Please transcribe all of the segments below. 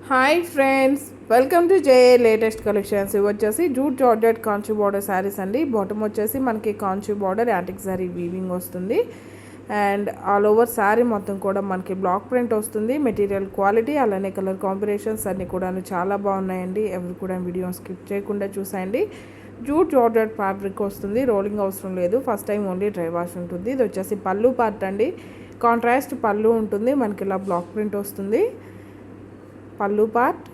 Hi friends, welcome to J latest collections. ఇవి వచ్చేసి jute georgette Kanchi border saris అండి. Bottom వచ్చేసి మనకి Kanchi border antique sari weaving వస్తుంది. అండ్ ఆల్ ఓవర్ శారీ మొత్తం కూడా మనకి బ్లాక్ ప్రింట్ వస్తుంది. మెటీరియల్ క్వాలిటీ అలానే కలర్ కాంబినేషన్స్ అన్నీ కూడా చాలా బాగున్నాయండి. ఎవరు కూడా వీడియో స్కిప్ చేయకుండా చూసాయండి. జూట్ జార్జెట్ ఫ్యాబ్రిక్ వస్తుంది. రోలింగ్ అవసరం లేదు. First time only dry wash ఉంటుంది. ఇది వచ్చేసి పళ్ళు పార్ట్ అండి. కాంట్రాస్ట్ పళ్ళు ఉంటుంది. మనకి ఇలా బ్లాక్ ప్రింట్ వస్తుంది పళ్ళు పార్ట్.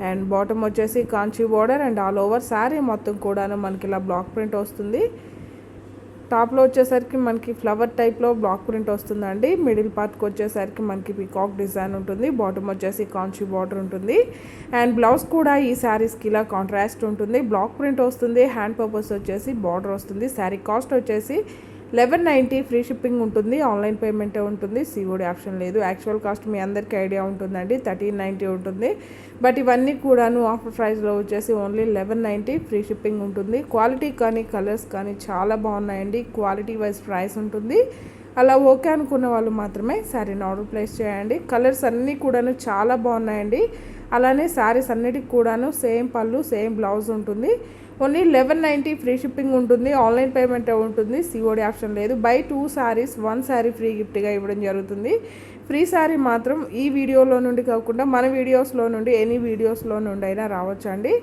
అండ్ బాటమ్ వచ్చేసి Kanchi border and all over sari మొత్తం కూడా మనకి ఇలా బ్లాక్ ప్రింట్ వస్తుంది. టాప్లో వచ్చేసరికి మనకి ఫ్లవర్ టైప్లో బ్లాక్ ప్రింట్ వస్తుందండి. మిడిల్ పార్ట్కి వచ్చేసరికి మనకి పీకాక్ డిజైన్ ఉంటుంది. బాటమ్ వచ్చేసి కాంచీ బార్డర్ ఉంటుంది. అండ్ బ్లౌజ్ కూడా ఈ శారీస్కి ఇలా కాంట్రాస్ట్ ఉంటుంది. బ్లాక్ ప్రింట్ వస్తుంది. హ్యాండ్ పర్పస్ వచ్చేసి బార్డర్ వస్తుంది. శారీ కాస్ట్ వచ్చేసి 1190 ఫ్రీ షిప్పింగ్ ఉంటుంది. ఆన్లైన్ పేమెంటే ఉంటుంది. సిఓడి ఆప్షన్ లేదు. యాక్చువల్ కాస్ట్ మీ అందరికీ ఐడియా ఉంటుందండి, 1390 ఉంటుంది. బట్ ఇవన్నీ కూడాను ఆఫర్ ప్రైస్లో వచ్చేసి ఓన్లీ 1190 ఫ్రీ షిప్పింగ్ ఉంటుంది. క్వాలిటీ కానీ కలర్స్ కానీ చాలా బాగున్నాయండి. క్వాలిటీ వైజ్ ప్రైస్ ఉంటుంది. అలా ఓకే అనుకున్న వాళ్ళు మాత్రమే శారీని ఆర్డర్ ప్లేస్ చేయండి. కలర్స్ అన్నీ కూడాను చాలా బాగున్నాయండి. అలానే శారీస్ అన్నిటికి కూడాను సేమ్ పళ్ళు సేమ్ బ్లౌజ్ ఉంటుంది. ఓన్లీ 1190 ఫ్రీ షిప్పింగ్ ఉంటుంది. ఆన్లైన్ పేమెంట్ ఉంటుంది. సిఓడి ఆప్షన్ లేదు. బై 2 శారీస్ 1 శారీ ఫ్రీ గిఫ్ట్గా ఇవ్వడం జరుగుతుంది. ఫ్రీ శారీ మాత్రం ఈ వీడియోలో నుండి కాకుండా మన వీడియోస్లో నుండి ఎనీ వీడియోస్లో నుండి అయినా రావచ్చండి.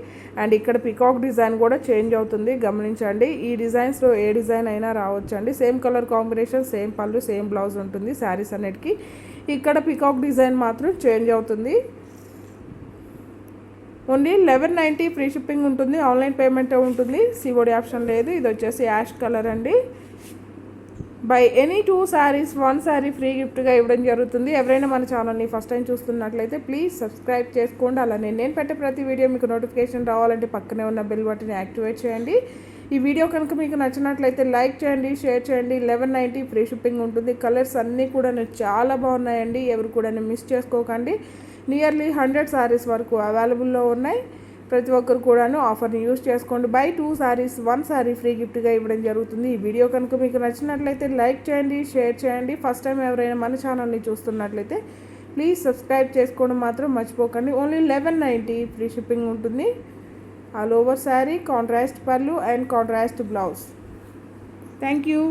అండ్ ఇక్కడ పికాక్ డిజైన్ కూడా చేంజ్ అవుతుంది, గమనించండి. ఈ డిజైన్స్లో ఏ డిజైన్ అయినా రావచ్చండి. సేమ్ కలర్ కాంబినేషన్ సేమ్ పళ్ళు సేమ్ బ్లౌజ్ ఉంటుంది శారీస్ అన్నిటికీ. ఇక్కడ పికాక్ డిజైన్ మాత్రం చేంజ్ అవుతుంది. ఓన్లీ 1190 ఫ్రీ షిప్పింగ్ ఉంటుంది. ఆన్లైన్ పేమెంట్ ఉంటుంది. సిఓడి ఆప్షన్ లేదు. ఇది వచ్చేసి యాష్ కలర్ అండి. By any 2 saris 1 sari free గిఫ్ట్గా ఇవ్వడం జరుగుతుంది. ఎవరైనా మన ఛానల్ని ఫస్ట్ టైం చూస్తున్నట్లయితే ప్లీజ్ సబ్స్క్రైబ్ చేసుకోండి. అలానే నేను పెట్టే ప్రతి వీడియో మీకు నోటిఫికేషన్ రావాలంటే పక్కనే ఉన్న బెల్ బటన్ యాక్టివేట్ చేయండి. ఈ వీడియో కనుక మీకు నచ్చినట్లయితే లైక్ చేయండి, షేర్ చేయండి. 1190 ఫ్రీ షిప్పింగ్ ఉంటుంది. కలర్స్ అన్నీ కూడా చాలా బాగున్నాయండి. ఎవరు కూడా మిస్ చేసుకోకండి. నియర్లీ 100 శారీస్ వరకు అవైలబుల్లో ఉన్నాయి. ప్రతి ఒక్కరు కూడాను ఆఫర్ని యూజ్ చేసుకోండి. బై 2 శారీస్ 1 శారీ ఫ్రీ గిఫ్ట్గా ఇవ్వడం జరుగుతుంది. ఈ వీడియో కనుక మీకు నచ్చినట్లయితే లైక్ చేయండి, షేర్ చేయండి. ఫస్ట్ టైం ఎవరైనా మన ఛానల్ని చూస్తున్నట్లయితే ప్లీజ్ సబ్స్క్రైబ్ చేసుకోవడం మాత్రం మర్చిపోకండి. ఓన్లీ 1190 ఫ్రీ షిప్పింగ్ ఉంటుంది. ఆల్ ఓవర్ శారీ కాంట్రాస్ట్ పళ్ళు and contrast blouse. Thank you.